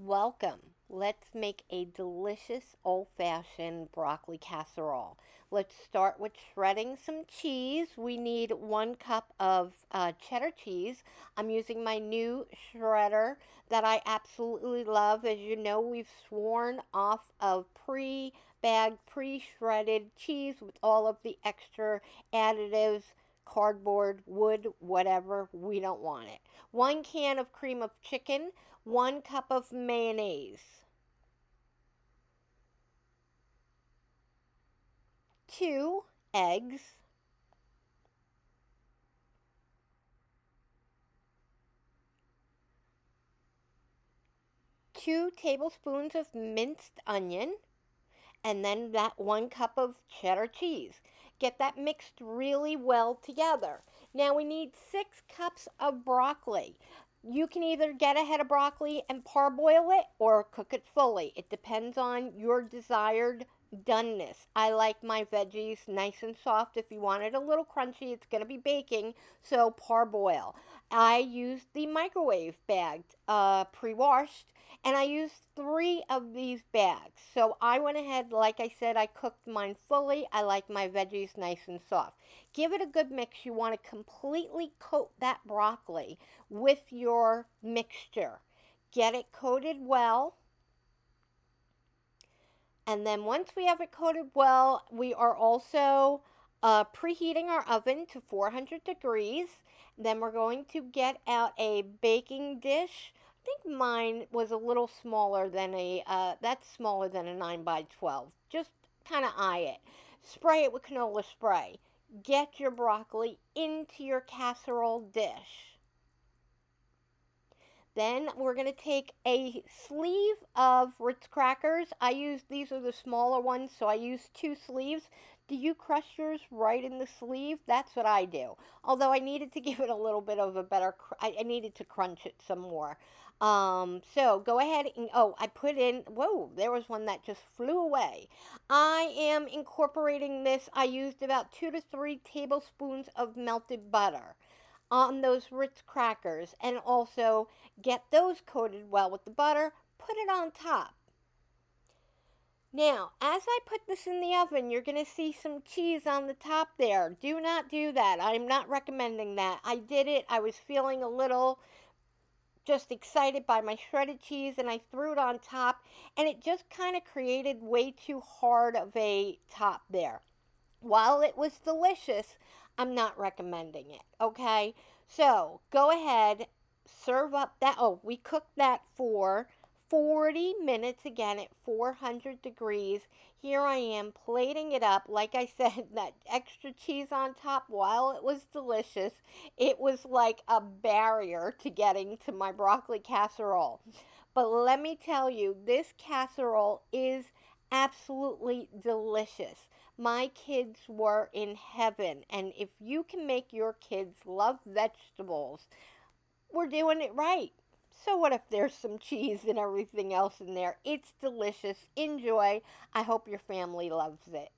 Welcome. Let's make a delicious old-fashioned broccoli casserole. Let's start with shredding some cheese. We need 1 cup of cheddar cheese. I'm using my new shredder that I absolutely love. As you know, we've sworn off of pre-bagged, pre-shredded cheese with all of the extra additives, cardboard, wood, whatever. We don't want it. 1 can of cream of chicken, 1 cup of mayonnaise, 2 eggs, 2 tablespoons of minced onion, and then that 1 cup of cheddar cheese. Get that mixed really well together. Now we need 6 cups of broccoli. You can either get a head of broccoli and parboil it or cook it fully. It depends on your desired doneness. I like my veggies nice and soft. If you want it a little crunchy, it's going to be baking, so parboil. I used the microwave bagged, pre-washed, and I used 3 of these bags. So I went ahead, like I said, I cooked mine fully. I like my veggies nice and soft. Give it a good mix. You want to completely coat that broccoli with your mixture. Get it coated well. And then once we have it coated well, we are also preheating our oven to 400 degrees. Then we're going to get out a baking dish. I think mine was a little smaller than that's smaller than a 9 by 12. Just kind of eye it. Spray it with canola spray. Get your broccoli into your casserole dish. Then we're going to take a sleeve of Ritz crackers. These are the smaller ones, so I use 2 sleeves. Do you crush yours right in the sleeve? That's what I do. Although I needed to give it a little bit of a better, I needed to crunch it some more. So go ahead and, oh, I put in, whoa, there was one that just flew away. I am incorporating this. I used about 2 to 3 tablespoons of melted butter on those Ritz crackers, and also get those coated well with the butter. Put it on top. Now, as I put this in the oven, you're going to see some cheese on the top there. Do not do that. I'm not recommending that. I did it. I was feeling a little just excited by my shredded cheese, and I threw it on top, and it just kind of created way too hard of a top there. While it was delicious, I'm not recommending it, okay? So go ahead, serve up that. Oh, we cooked that for 40 minutes again at 400 degrees. Here I am plating it up. Like I said, that extra cheese on top, while it was delicious, it was like a barrier to getting to my broccoli casserole. But let me tell you, this casserole is absolutely delicious. My kids were in heaven, and if you can make your kids love vegetables, we're doing it right. So what if there's some cheese and everything else in there? It's delicious. Enjoy. I hope your family loves it.